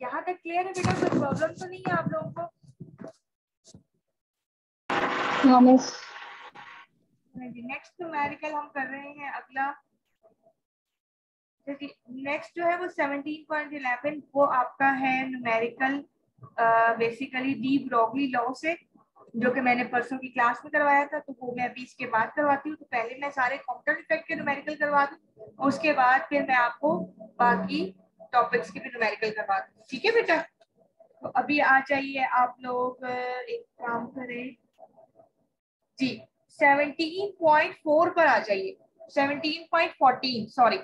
यहाँ तक क्लियर है बेटा? कोई प्रॉब्लम तो नहीं है आप लोगों को? नेक्स्ट न्यूमेरिकल हम कर रहे हैं अगला। नेक्स्ट जो है वो 17.11, वो आपका है numerical basically de Broglie law से, जो कि मैंने परसों की क्लास में करवाया था, तो वो मैं अभी इसके बाद करवाती हूँ। तो पहले मैं सारे कॉम्प्लेक्स इफेक्ट के न्यूमेरिकल करवा दूँ, उसके बाद फिर मैं आपको बाकी टॉपिक्स के भी न्यूमेरिकल करवा दूँ। ठीक है बेटा? तो अभी आ जाइए आप लोग, एक काम करें जी, 17.4 पर आ जाइए। 17.14 सॉरी।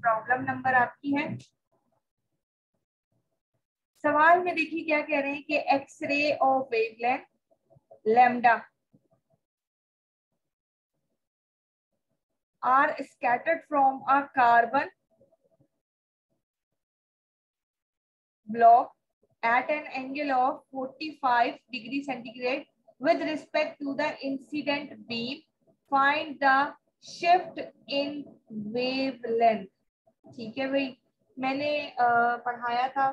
प्रॉब्लम नंबर आपकी है। सवाल में देखिए क्या कह रहे हैं कि x-ray of wavelength lambda are scattered from a carbon block at an angle of 45 degrees centigrade with respect to the incident beam. Find the shift in wavelength. ठीक है भाई, मैंने पढ़ाया था,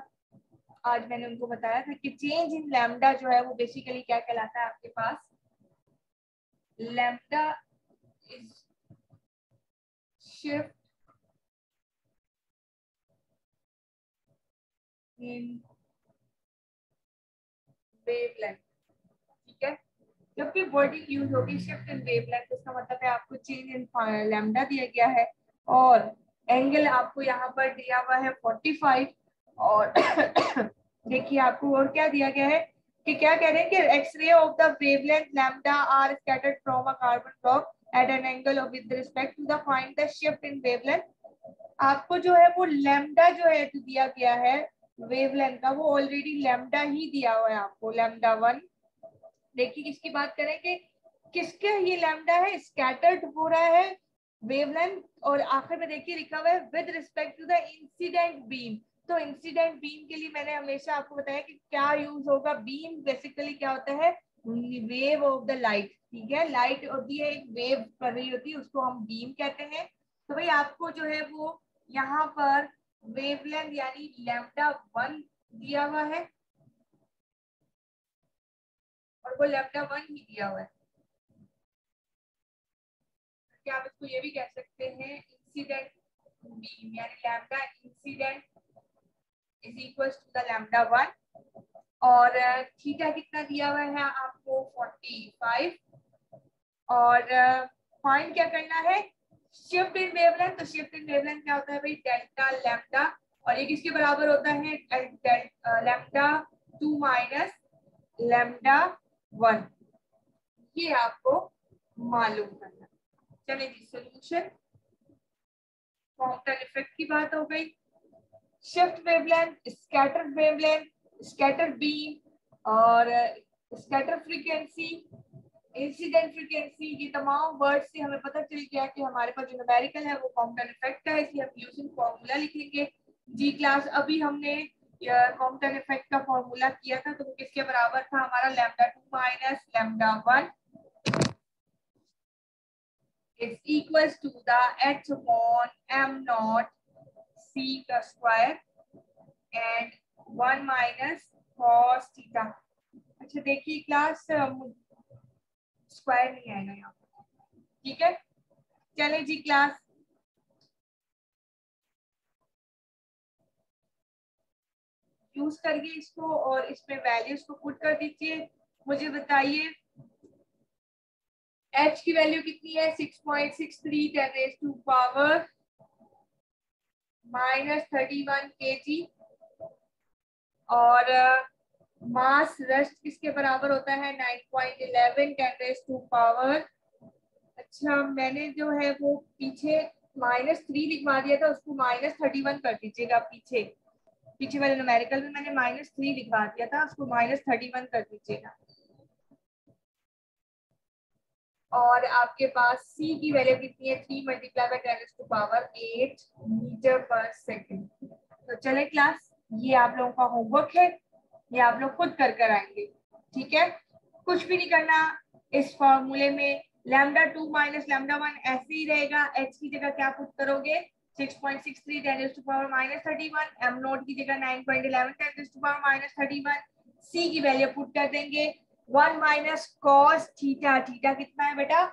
आज मैंने उनको बताया था कि चेंज इन लैम्डा जो है वो बेसिकली क्या कहलाता है आपके पास। Lambda is shift in wavelength. ठीक है, जब भी वर्डिंग यूज होगी शिफ्ट इन वेवलेंथ, उसका मतलब है आपको चेंज इन लैम्डा दिया गया है और एंगल आपको यहाँ पर दिया हुआ है 45। और देखिए आपको और क्या दिया गया है कि क्या कह रहे हैं कि x-ray of the wavelength lambda are scattered from a carbon block at an angle of with respect to the find the shift in wavelength. आपको जो है वो लैम्डा जो है जो दिया गया है वेवलेंथ का, वो ऑलरेडी लैम्डा ही दिया हुआ है आपको, लैम्डा 1। देखिए किसकी बात करें कि किसके ये लैम्डा है, स्कैटर्ड हो रहा है वेवलेंथ, और आखिर में देखिए लिखा हुआ है with respect to the incident beam. तो इंसिडेंट बीम के लिए मैंने हमेशा आपको बताया कि क्या यूज होगा। बीम बेसिकली क्या होता है, वेव ऑफ द लाइट। ठीक है, लाइट होती है एक वेव कर रही होती है, उसको हम बीम कहते हैं। तो भाई आपको जो है वो यहाँ पर वेवलेंथ यानी लैम्डा 1 दिया हुआ है और वो लैम्डा 1 ही दिया हुआ है। क्या आप इसको ये भी कह सकते हैं इंसिडेंट बीम, यानी lambda incident is equal to the lambda 1। और थीटा कितना दिया हुआ है आपको 45। और फाइंड क्या करना है, शिफ्ट इन वेवलेंथ। तो शिफ्ट इन वेवलेंथ क्या होता है भाई, डेल्टा लैम्डा, और ये किसके बराबर होता है, लैम्डा 2 माइनस लैम्डा 1। ये आपको मालूम करना। चलिए जी, सोल्यूशन। कॉम्पलेक्स इफेक्ट की बात हो गई, shift wavelength, scatter wavelength, scatter beam और स्कैटर फ्रीक्वेंसी, इंसिडेंट फ्रीक्वेंसी, ये तमाम वर्ड से हमें पता चल गया कि हमारे पास जो न्यूमेरिकल है वो कॉम्पलेक्स इफेक्ट का है, इसलिए हम यूजिंग फॉर्मूला लिखेंगे। जी क्लास, अभी हमने कॉम्पलेक्स इफेक्ट का फॉर्मूला किया था, तो वो किसके बराबर था हमारा, lambda 2 minus lambda 1 is equals to the h upon m naught c का square and 1 minus cos theta. अच्छा देखिए क्लास, स्क्वायर नहीं आएगा यहाँ पर। ठीक है, चले जी क्लास, यूज करिए इसको और इसमें वैल्यूज को पुट कर दीजिए। मुझे बताइए h की वैल्यू कितनी है, 6.63 10 raised to power -31 kg। और मास रेस्ट किसके बराबर होता है, 9.11 10 raised to power। अच्छा मैंने जो है वो पीछे -3 लिखवा दिया था, उसको -31 कर दीजिएगा। पीछे वाले न्यूमेरिकल में मैंने -3 लिखवा दिया था, उसको -31 कर दीजिएगा। और आपके पास c की वैल्यू कितनी है, 3 × 10⁸ मीटर पर सेकेंड। तो चले क्लास, ये आप लोगों का होमवर्क है, ये आप लोग खुद कर आएंगे, ठीक है। कुछ भी नहीं करना इस फॉर्मूले में। λ2 - λ1 ऐसे ही रहेगा। h की जगह क्या पुट करोगे, 6.63 10⁻31, m नोट की जगह 9.11 10⁻31, c की वैल्यू पुट कर देंगे 1 - cos थीटा। थीटा कितना है बेटा,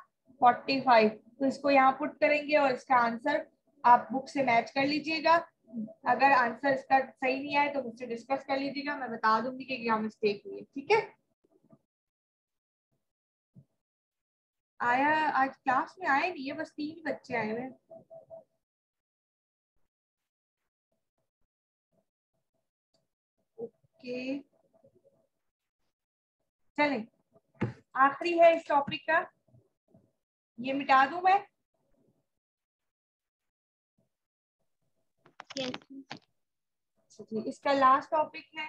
45। तो इसको यहाँ पुट करेंगे और इसका आंसर आप बुक से मैच कर लीजिएगा। अगर आंसर इसका सही नहीं आए तो मुझसे डिस्कस कर लीजिएगा, मैं बता दूंगी कि क्या मिस्टेक हुई है, ठीक है। आया आज क्लास में आए नहीं है, बस 3 बच्चे आए हुए। ओके चलें, आखिरी है इस टॉपिक का, ये मिटा दूं मैं। इसका लास्ट टॉपिक है,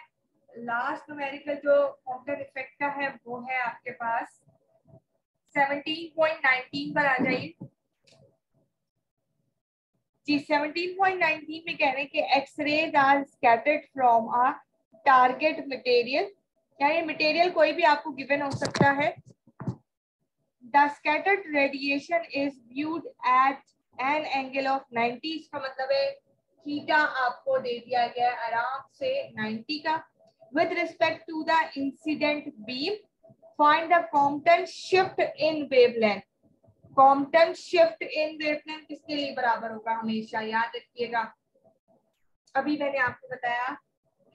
लास्ट न्यूमेरिकल जो कॉम्प्लेक्स इफेक्ट का है वो है आपके पास 17.19 पर आ जाइए जी। 17.19 में कह रहे हैं कि x-rays are scattered from a target material, यानी मटेरियल कोई भी आपको गिवन हो सकता है। The scattered radiation is viewed at an angle of 90, इसका मतलब है थीटा आपको दे दिया गया है आराम से 90 का। With respect to the incident beam find the Compton shift in wavelength. Compton shift in wavelength किसके लिए बराबर होगा, हमेशा याद रखिएगा। अभी मैंने आपको बताया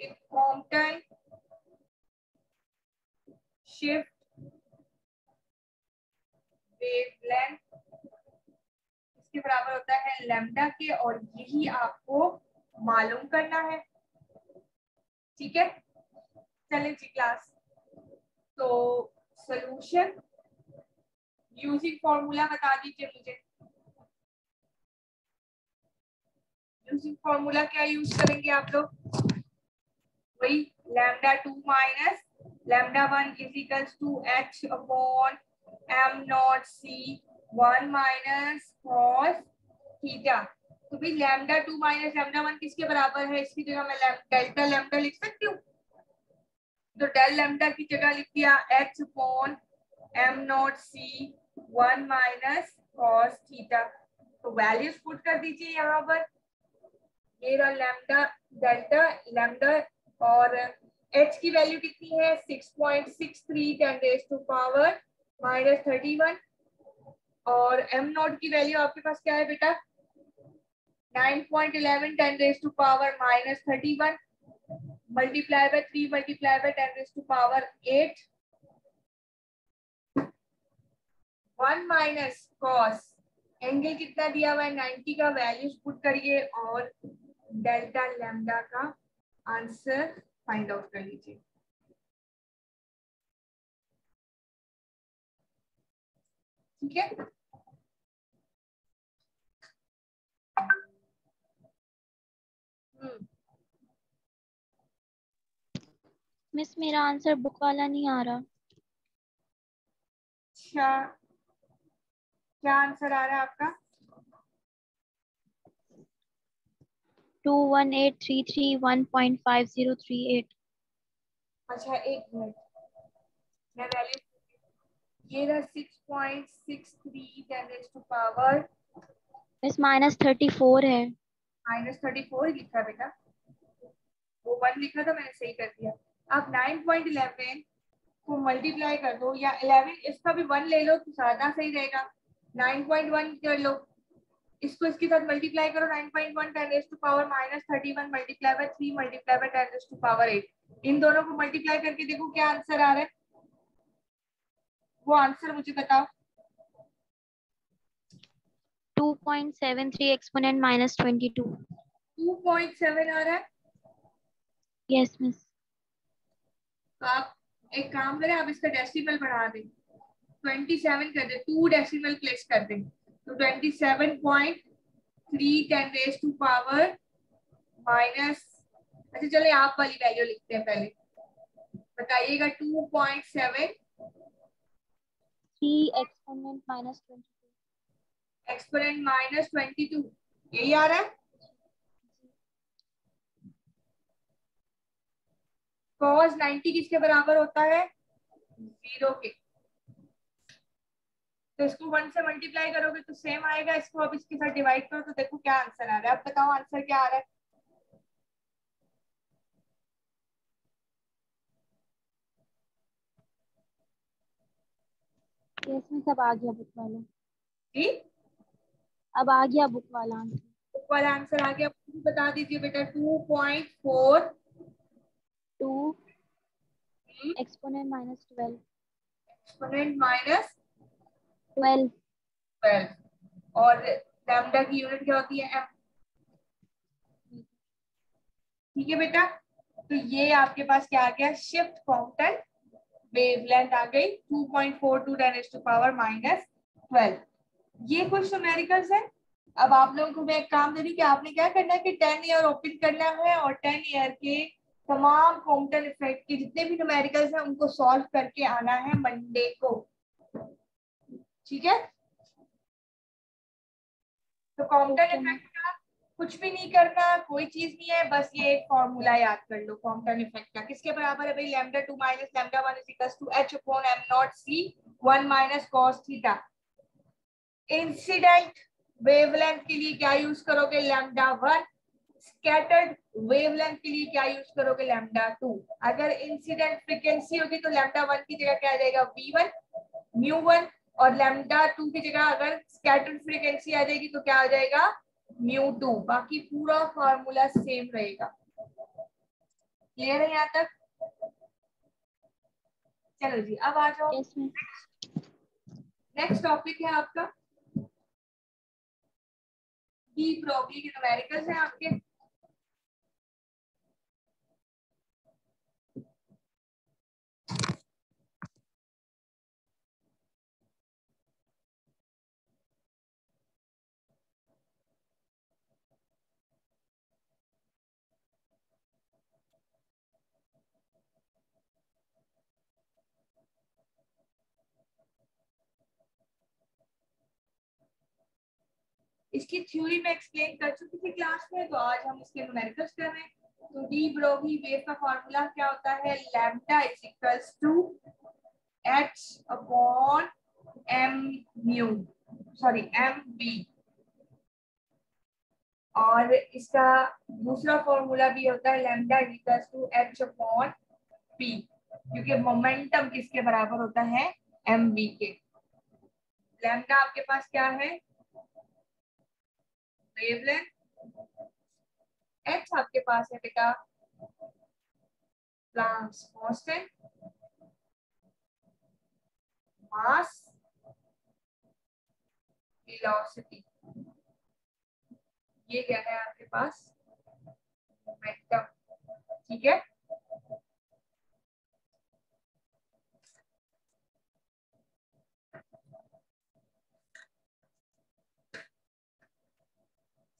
कि कॉम्पटन शिफ्ट वेवलेंथ इसके बराबर होता है लैम्डा के, और यही आपको मालूम करना है, ठीक है। चलें जी क्लास, तो सॉल्यूशन यूजिंग फॉर्मूला बता दीजिए मुझे। यूजिंग फॉर्मूला क्या यूज करेंगे आप लोग, वही λ2 - λ1 is equals to h upon m nought c 1 - cos theta. तो भाई λ2 - λ1 किसके बराबर है, इसकी जगह मैं डेल्टा लैम्डा लिख सकती हूँ। तो डेल लैम्डा की जगह लिख दिया h upon m nought c 1 - cos theta. तो वैल्यूज पुट कर दीजिए यहाँ पर, ये रहा लैम्डा डेल्टा लैम्डा, और h की वैल्यू कितनी है 6.63 10⁻31, और m नॉट की वैल्यू आपके पास क्या है बेटा 9.11 10⁻31 multiply by 3 multiply bye 10⁻8 1 - cos angle कितना दिया हुआ है 90 का, वैल्यूज पुट करिए और डेल्टा लैम्डा का आंसर फाइंड आउट कर लीजिए, ठीक है। मिस मेरा आंसर बुक वाला नहीं आ रहा। अच्छा क्या आंसर आ रहा है आपका, 21833 1.5038। अच्छा एक मिनट मैं वैल्यू, ये रहा 6.63 10⁻। मिस -34 है। -34 लिखा बेटा, वो 1 लिखा था मैंने, सही कर दिया। आप 9.11 को मल्टीप्लाई कर दो, या 11 इसका भी 1 ले लो तो ज्यादा सही रहेगा। 9.1 कर लो, इसको इसके साथ मल्टीप्लाई करो 9.1 10⁻31 मल्टीप्लाई बाय 3 मल्टीप्लाई बाय 10⁻8। इन दोनों को मल्टीप्लाई करके देखो क्या आंसर आ रहा है, वो आंसर मुझे बताओ। 2.73 एक्सपोनेंट -22। 2.7 आ रहा है। Yes miss. तो आप एक काम करें, आप इसका डेसिमल बढ़ा दें, 27 कर दे, 2 डेसिमल प्लेस कर दें, तो 27.7 3 × 10⁻⁻, अच्छा चलो आप वाली वैल्यू लिखते हैं पहले, बताइएगा 2.7 3 एक्सपोनेंट -22। एक्सपोनेंट -22, यही आ रहा है। cos 90 किसके बराबर होता है? 0 के। तो इसको 1 से मल्टीप्लाई करोगे तो सेम आएगा, इसको अब इसके साथ डिवाइड करो तो देखो क्या आंसर आ रहा है। अब बताओ आंसर क्या आ रहा है? इसमें सब आ गया बुक वाला। जी, अब आ गया बुक वाला आंसर। बुक वाला आंसर आ गया, बता दीजिए बेटा। 2.4 2 एक्सपोनेंट -12। एक्सपोनेंट -12। -12 और लैम्डा की यूनिट क्या होती है? एम। ठीक है बेटा, तो ये आपके पास क्या आ गया? शिफ्ट कॉम्पटन वेवलेंथ आ गई 2.42 10⁻⁻12। ये कुछ न्यूमेरिकल्स है। अब आप लोगों को मैं एक काम दे रही कि आपने क्या करना है कि 10 ईयर ओपन करना है और 10 ईयर के तमाम कॉम्पटन इफेक्ट के जितने भी न्यूमेरिकल्स हैं उनको सॉल्व करके आना है मंडे को। ठीक है, तो कॉम्पटन इफेक्ट का कुछ भी नहीं करना, कोई चीज नहीं है, बस ये एक फॉर्मूला याद कर लो कॉम्पटन इफेक्ट का। किसके बराबर है भाई? λ2 - λ1 = h/m0c 1 - cos theta. Incident wavelength के लिए क्या यूज करोगे? λ1। स्कैटर्ड वेवलेंथ के लिए क्या यूज करोगे? λ2। अगर इंसिडेंट फ्रीक्वेंसी होगी तो λ1 की जगह क्या आ जाएगा? v1 μ1, और λ2 की जगह अगर स्कैटर्ड फ्रीक्वेंसी आ जाएगी तो क्या आ जाएगा? μ2। बाकी पूरा फॉर्मूला सेम रहेगा। क्लियर है यहाँ तक? चलो जी, अब आ जाओ। नेक्स्ट टॉपिक है आपका डी ब्रोगली के न्यूमेरिकल्स हैं आपके। इसकी थ्योरी में एक्सप्लेन कर चुकी थी क्लास में, तो आज हम इसके न्यूमेरिकल्स कर रहे हैं। तो डी ब्रोगली वेव का फॉर्मूला क्या होता है? Lambda is equals to h/m⁻, और इसका दूसरा फॉर्मूला भी होता है lambda is equals to h/p, क्योंकि मोमेंटम किसके बराबर होता है? mv के। लैम्डा आपके पास क्या है? वेवलेंथ। h आपके पास है बेटा प्लैंक्स कांस्टेंट, मास, वेलोसिटी। ये क्या है आपके पास? मोमेंटम। ठीक है,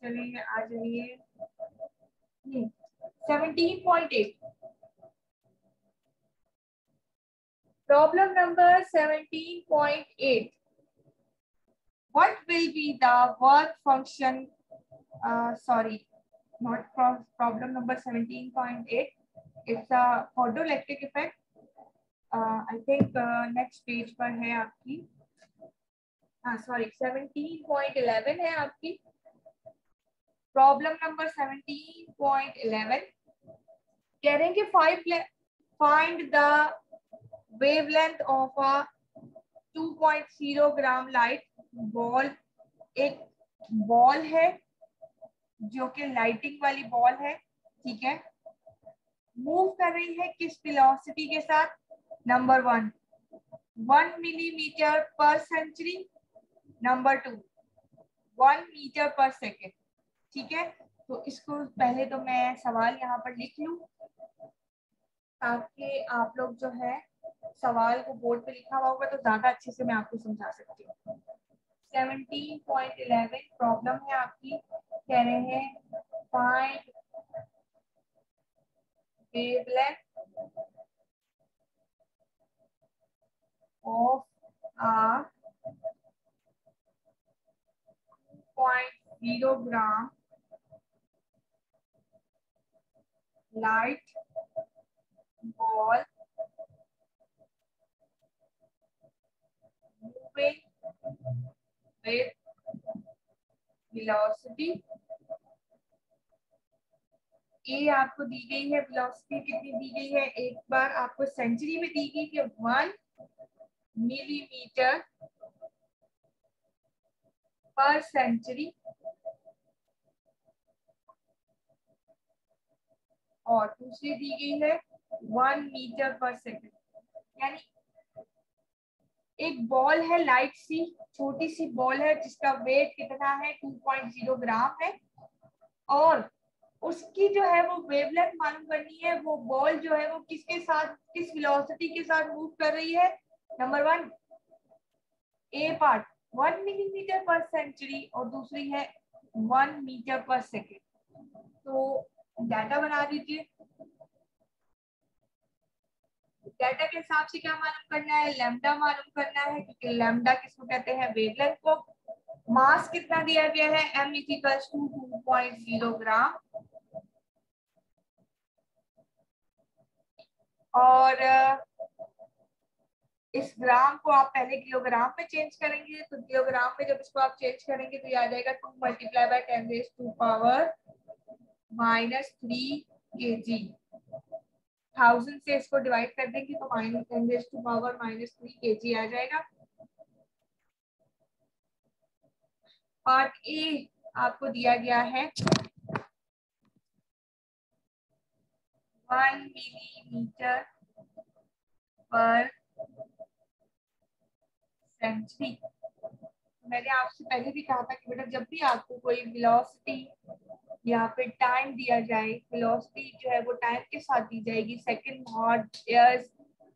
चलिए आ जाइए 17.8। Problem number 17.8। What will be the work function? Sorry, not problem number 17.8. It's a photoelectric effect. I think next page पर है आपकी। हाँ सॉरी, 17.11 है आपकी। प्रॉब्लम नंबर 17.11 कह रहे हैं कि find the wavelength of a 2.0 gram light ball. एक बॉल है जो कि लाइटिंग वाली बॉल है, ठीक है, मूव कर रही है किस वेलोसिटी के साथ? नंबर 1 मिलीमीटर पर सेंचुरी, नंबर 2 1 मीटर पर सेकेंड। ठीक है, तो इसको पहले तो मैं सवाल यहाँ पर लिख लूं ताकि आप लोग जो है सवाल को बोर्ड पे लिखा हुआ होगा तो ज्यादा अच्छे से मैं आपको समझा सकती हूँ। 17.11 प्रॉब्लम है आपकी, कह रहे हैं find wavelength of a 0 gram light ball moving with velocity। ए आपको दी गई है, वेलोसिटी कितनी दी गई है, एक बार आपको सेंचुरी में दी गई कि 1 मिलीमीटर पर सेंचुरी, और दूसरी दी गई है 1 मीटर पर सेकंड। यानी एक बॉल है, लाइट सी छोटी सी बॉल है जिसका वेट कितना है 2.0 ग्राम है, और उसकी जो है वो वेवलेंथ मालूम करनी है। वो बॉल जो है वो किसके साथ, किस वेलोसिटी के साथ मूव कर रही है। नंबर 1 ए पार्ट 1 मिलीमीटर पर सेंचुरी और दूसरी है 1 मीटर पर सेकेंड। तो डाटा बना दीजिए। डाटा के हिसाब से क्या मालूम करना है, लैम्डा मालूम करना है, क्योंकि लैम्डा किसको कहते हैं, वेवलेंथ को। मास कितना दिया गया है, m = 2.0 ग्राम, और इस ग्राम को आप पहले किलोग्राम में चेंज करेंगे, तो किलोग्राम में जब इसको आप चेंज करेंगे तो ये आ जाएगा 2 × 10⁻³ kg। 1000 से इसको डिवाइड कर देंगे तो -10⁻³ kg आ जाएगा। पार्ट ए आपको दिया गया है 1 मिलीमीटर पर सेंचुरी। मैंने आपसे पहले भी कहा था कि बेटा जब भी आपको कोई वेलोसिटी या फिर टाइम दिया जाए, वेलोसिटी जो है वो टाइम के साथ दी जाएगी, सेकंड और इयर्स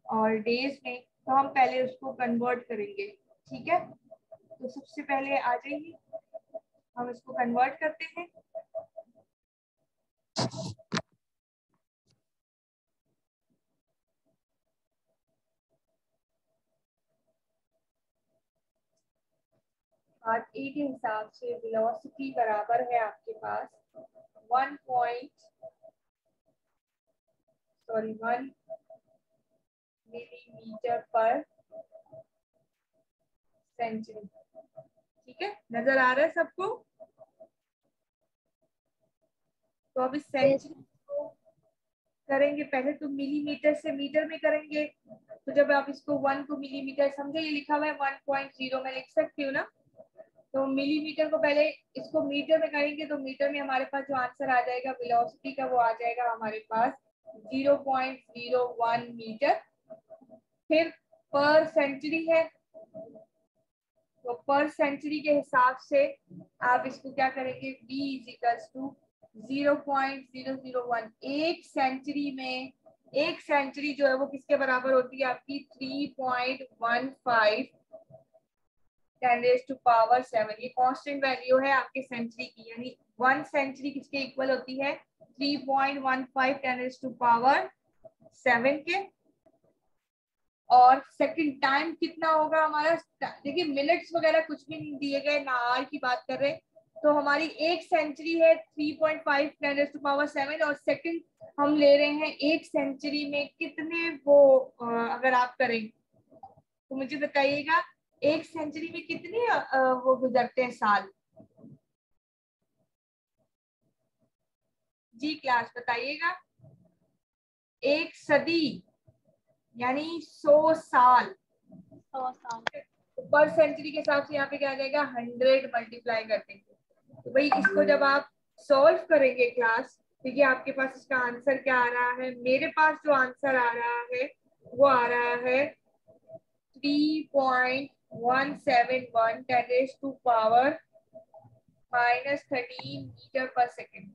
और डेज में, तो हम पहले उसको कन्वर्ट करेंगे। ठीक है, तो सबसे पहले आ जाइए हम इसको कन्वर्ट करते हैं। पार्ट ए के हिसाब से वेलोसिटी बराबर है आपके पास 1 मिलीमीटर पर सेंचुरी। ठीक है, नजर आ रहा है सबको। तो अब इस सेंचुरी को करेंगे, पहले तो मिलीमीटर से मीटर में करेंगे। तो जब आप इसको 1 को मिलीमीटर, समझे ये लिखा हुआ है 1.0 में लिख सकती हूँ ना, तो मिलीमीटर को पहले इसको मीटर में करेंगे तो मीटर में हमारे पास जो आंसर आ जाएगा वेलोसिटी का वो आ जाएगा हमारे पास 0.01 मीटर। फिर पर सेंचुरी है, तो पर सेंचुरी के हिसाब से आप इसको क्या करेंगे, v = 0.001। एक सेंचुरी में, एक सेंचुरी जो है वो किसके बराबर होती है आपकी 3.15 10⁻⁷। ये कांस्टेंट वैल्यू है आपके सेंचुरी की, यानी 1 सेंचुरी किसके इक्वल होती है 3.15 10⁻⁷ के। और सेकंड टाइम कितना होगा हमारा, देखिए मिनट्स वगैरह कुछ भी नहीं दिए गए, ना आर की बात कर रहे, तो हमारी एक सेंचुरी है 3.5 10⁻⁷, और सेकंड हम ले रहे हैं एक सेंचुरी में कितने वो अगर आप करें तो मुझे बताइएगा एक सेंचुरी में कितने वो गुजरते हैं साल। जी क्लास बताइएगा। एक सदी यानी 100 साल। 100 साल। पर सेंचुरी के हिसाब से यहाँ पे क्या आ जाएगा 100 मल्टीप्लाई कर देंगे। तो भाई इसको जब आप सॉल्व करेंगे क्लास, देखिए आपके पास इसका आंसर क्या आ रहा है, मेरे पास जो आंसर आ रहा है वो आ रहा है 3.171 10⁻⁻13 मीटर पर सेकेंड।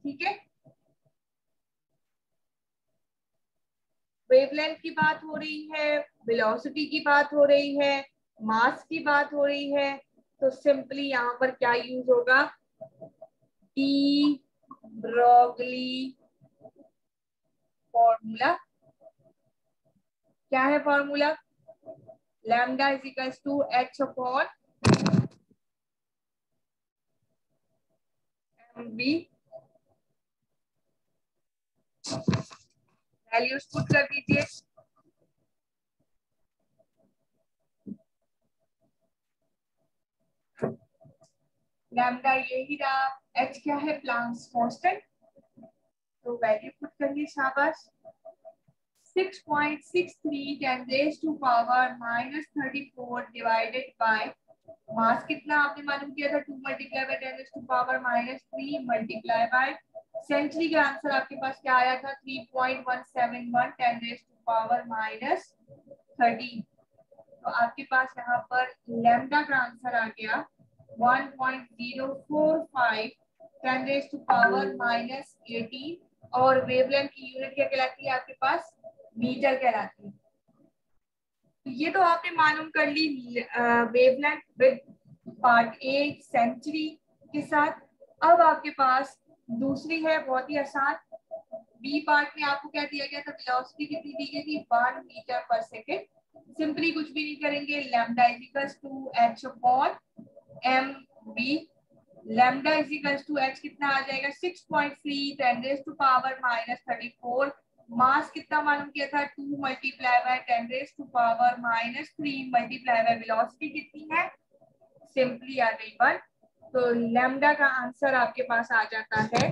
ठीक है, वेवलेंथ की बात हो रही है, वेलोसिटी की बात हो रही है, मास की बात हो रही है, तो सिंपली यहाँ पर क्या यूज होगा, डी ब्रोगली फॉर्मूला। क्या है formula, lambda is equals to H upon M B. Values put कर दीजिए। लैम्डा यही रहा, एच क्या है, प्लैंक्स कांस्टेंट, तो वैल्यू पुट करिए, शाबाश। 6.63 10 raised to power -34 divided by mass कितना आपने मालूम किया था, 2 multiply by 10 raised to power -3 multiply by century का आंसर आपके पास क्या आया था, 3.171 10 raised to power -13। तो आपके पास यहाँ पर लैम्डा का आंसर आ गया 1.045 10 raised to power -18, और वेवलेंथ की यूनिट क्या कहलाती है आपके पास, मीटर कहलाती है। तो ये तो आपने मालूम कर ली wavelength with part A century के साथ। अब आपके पास दूसरी है बहुत ही आसान, बी पार्ट में आपको क्या दिया गया था, वेलोसिटी कितनी दी गई थी, 1 मीटर पर सेकेंड। सिंपली कुछ भी नहीं करेंगे, lambda is equals to H upon M B. Lambda is equals to H कितना आ जाएगा, 6.3 10 raised to power -34। मास कितना मालूम किया था, 2 multiply by 10 raised to power -3 multiply by velocity कितनी है, सिंपली आ गई 1। तो लैम्डा का आंसर आपके पास आ जाता है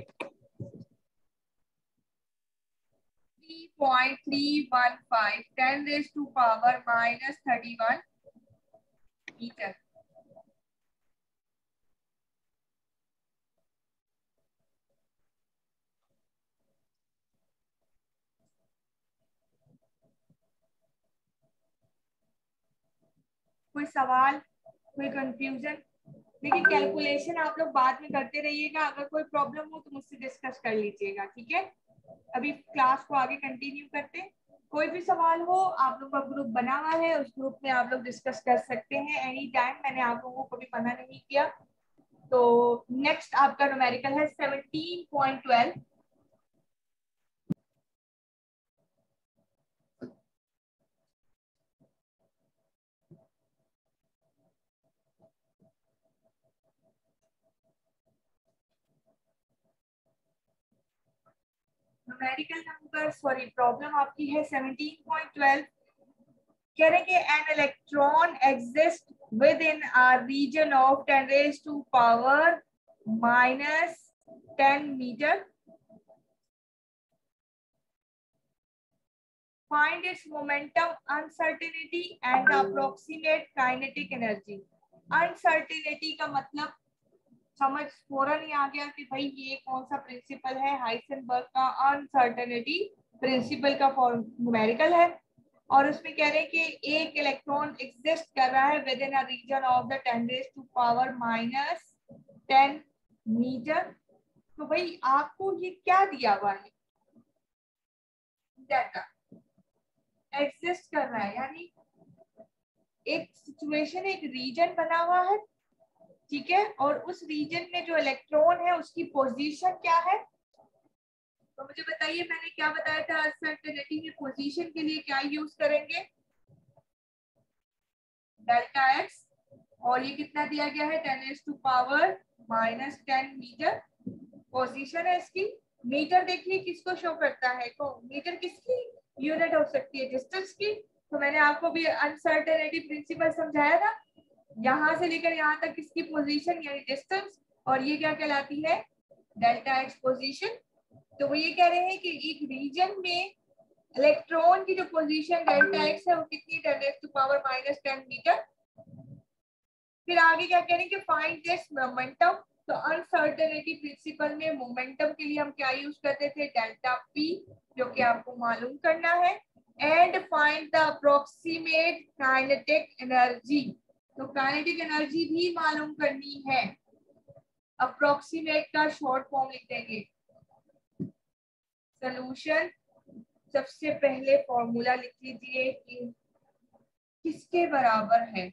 3.315 10 raised to power -31 मीटर। कोई सवाल, कोई कंफ्यूजन? देखिए कैलकुलेशन आप लोग बाद में करते रहिएगा, अगर कोई प्रॉब्लम हो तो मुझसे डिस्कस कर लीजिएगा, ठीक है। अभी क्लास को आगे कंटिन्यू करते हैं। कोई भी सवाल हो, आप लोग का ग्रुप बना हुआ है, उस ग्रुप में आप लोग डिस्कस कर सकते हैं एनी टाइम, मैंने आप लोगों को कभी मना नहीं किया। तो नेक्स्ट आपका न्यूमेरिकल है 17.12। न्यूमेरिकल नंबर सॉरी प्रॉब्लम आपकी है 17.12। कह रहे कि an electron exist within a region of 10 raised to power -10 metre. Find its momentum, uncertainty and the approximate kinetic energy। Uncertainty का मतलब समझ फौरन ही आ गया कि भाई ये कौन सा प्रिंसिपल है, हाइसेनबर्ग का अनसर्टेनिटी प्रिंसिपल का न्यूमेरिकल है, और उसमें कह रहे हैं कि एक इलेक्ट्रॉन एग्जिस्ट कर रहा है within a region of the 10 raised to power -10 metre. तो भाई आपको ये क्या दिया हुआ है, डाटा एग्जिस्ट कर रहा है, यानी एक सिचुएशन, एक रीजन बना हुआ है, ठीक है, और उस रीजन में जो इलेक्ट्रॉन है उसकी पोजीशन क्या है। तो मुझे बताइए, मैंने क्या बताया था, अनसर्टेनिटी में पोजीशन के लिए क्या यूज करेंगे, डेल्टा एक्स, और ये कितना दिया गया है, 10 raised to power -10 metre position है इसकी। मीटर देखिए किसको शो करता है, तो मीटर किसकी यूनिट हो सकती है, डिस्टेंस की। तो मैंने आपको भी अनसर्टेनिटी प्रिंसिपल समझाया था, यहाँ से लेकर यहाँ तक किसकी पोजीशन यानी डिस्टेंस, और ये क्या कहलाती है, डेल्टा एक्स पोजीशन। तो वो ये कह रहे हैं कि एक रीजन में इलेक्ट्रॉन की जो पोजीशन डेल्टा एक्स है वो कितनी, 10 raised to power -10 मीटर। फिर आगे क्या कह रहे हैं कि फाइंड दिस मोमेंटम। तो अनसर्टेनिटी प्रिंसिपल में मोमेंटम के लिए हम क्या यूज करते थे, डेल्टा पी, जो कि आपको मालूम करना है, and find the approximate kinetic energy. तो काइनेटिक एनर्जी भी मालूम करनी है, अप्रोक्सीमेट का शॉर्ट फॉर्म लिख देंगे, सॉल्यूशन सबसे पहले फॉर्मूला लिख लीजिए कि किसके बराबर है।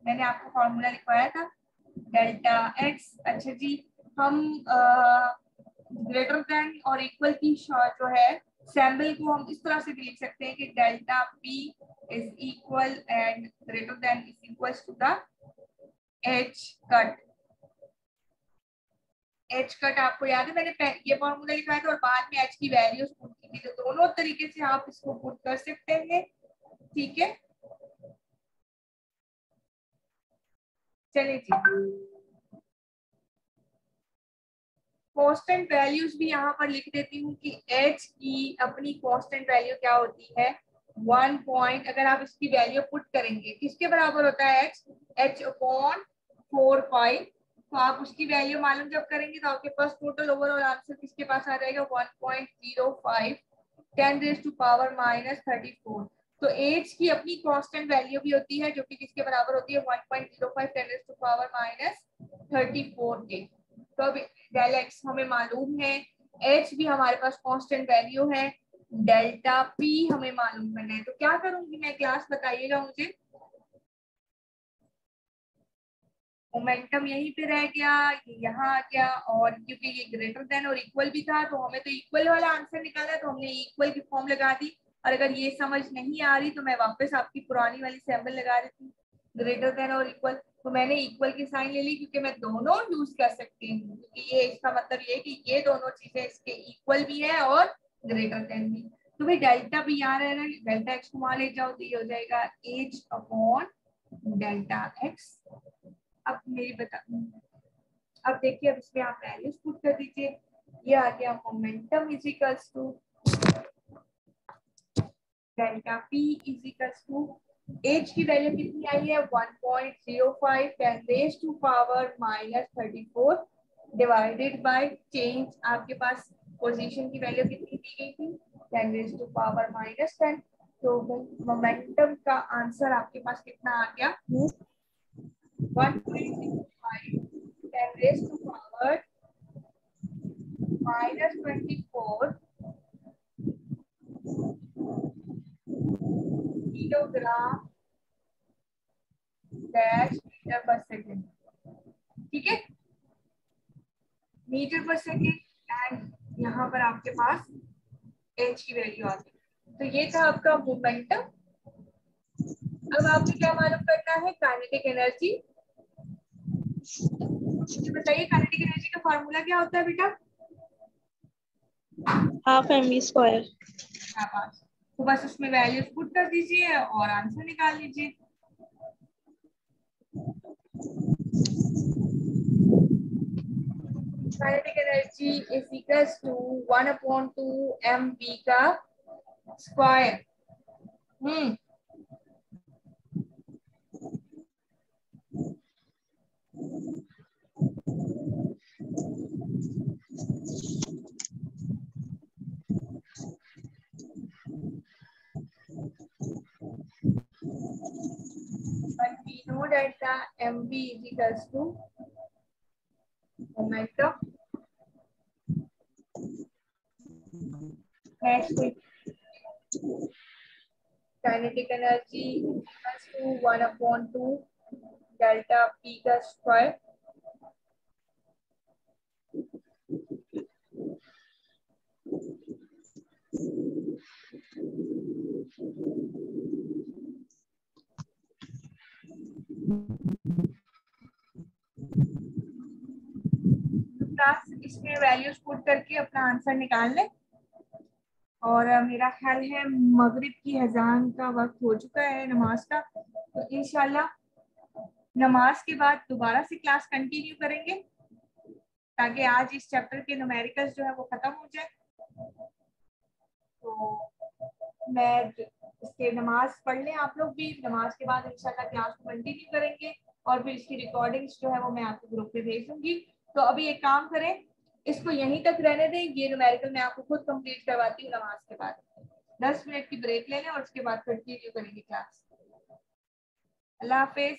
मैंने आपको फॉर्मूला लिखवाया था डेल्टा एक्स। अच्छा जी, हम ग्रेटर देन और इक्वल की जो है सैम्पल को हम इस तरह से भी लिख सकते हैं कि delta P is equal and greater than is equal to the H cut. H cut आपको याद है, मैंने ये फॉर्मूला लिखा था और बाद में एच की वैल्यूज पुट की थी, तो दोनों तरीके से आप इसको पुट कर सकते हैं। ठीक है, चलिए जी, कांस्टेंट वैल्यूज भी यहाँ पर लिख देती हूँ कि एच की अपनी कांस्टेंट वैल्यू क्या होती है 1 पॉइंट। अगर आप इसकी वैल्यू पुट करेंगे किसके बराबर होता है एच, एच अपॉन 4 पाई। तो आप उसकी वैल्यू मालूम जब करेंगे तो आपके पास टोटल ओवरऑल आंसर किसके पास आ जाएगा 1.05 10⁻⁻34। तो एच की अपनी कांस्टेंट वैल्यू भी होती है जो कि किसके बराबर होती है 1.05 10⁻⁻34 के। तो अब डेल एक्स हमें मालूम है, एच भी हमारे पास कांस्टेंट वैल्यू है, डेल्टा पी हमें मालूम करना है। तो क्या करूंगी मैं क्लास, बताइएगा मुझे। मोमेंटम यहीं पे रह गया, ये यहाँ आ गया, और क्योंकि ये ग्रेटर देन और इक्वल भी था तो हमें तो इक्वल वाला आंसर निकाला है, तो हमने इक्वल की फॉर्म लगा दी। और अगर ये समझ नहीं आ रही तो मैं वापस आपकी पुरानी वाली सैम्पल लगा देती हूँ, ग्रेटर देन और इक्वल। तो मैंने इक्वल की साइन ले ली क्योंकि मैं दोनों यूज कर सकती हूँ, क्योंकि ये इसका मतलब ये कि ये दोनों चीजें इसके इक्वल भी है और ग्रेटर देन भी। तो भाई डेल्टा भी यहाँ रह रहा है, डेल्टा एक्स को वहां ले जाओ तो ये हो जाएगा एच अपॉन डेल्टा एक्स। अब मेरी बता, अब देखिए अब इसमें आप वैल्यूज पुट कर दीजिए। ये आ गया momentum is equals to delta P is equals to H की वैल्यू कितनी आई है 1.05 10⁻⁻34 डिवाइडेड बाय चेंज। आपके पास पोजीशन की वैल्यू कितनी दी गई थी 10⁻⁻10। तो मोमेंटम का आंसर आपके पास कितना आ गया 1.05 10⁻⁻24 किलोग्राम डैश मीटर पर सेकेंड। ठीक है, मीटर पर सेकेंड, एंड यहाँ पर आपके पास एच की वैल्यू आ गई। तो ये था आपका मोमेंटम। अब आपको क्या मालूम करना है काइनेटिक एनर्जी। बताइए काइनेटिक एनर्जी का फॉर्मूला क्या होता है बेटा। Half M V square. तो बस उसमें वैल्यूज पुट कर दीजिए और आंसर निकाल लीजिए। Kinetic energy is equals to 1/2 mv का square. But we know that the mv is equals to momentum. Next, kinetic energy equals to 1/2 delta p का स्क्वायर। क्लास इसमें वैल्यूज पुट करके अपना आंसर निकाल लें। और मेरा ख्याल है मगरिब की अजान का वक्त हो चुका है नमाज का, तो इंशाल्लाह नमाज के बाद दोबारा से क्लास कंटिन्यू करेंगे ताकि आज इस चैप्टर के न्यूमेरिकल्स जो है वो खत्म हो जाए। तो मैं इसके नमाज पढ़ लें आप लोग भी, नमाज के बाद इंशाल्लाह क्लास को कंटिन्यू करेंगे और फिर इसकी रिकॉर्डिंग्स जो है वो मैं आपको ग्रुप पे भेज दूंगी। तो अभी एक काम करें, इसको यहीं तक रहने दें, ये न्यूमेरिकल मैं आपको खुद कंप्लीट करवाती हूँ नमाज के बाद। 10 मिनट की ब्रेक ले लें और उसके बाद कंटिन्यू करेंगे क्लास। अल्लाह हाफिज।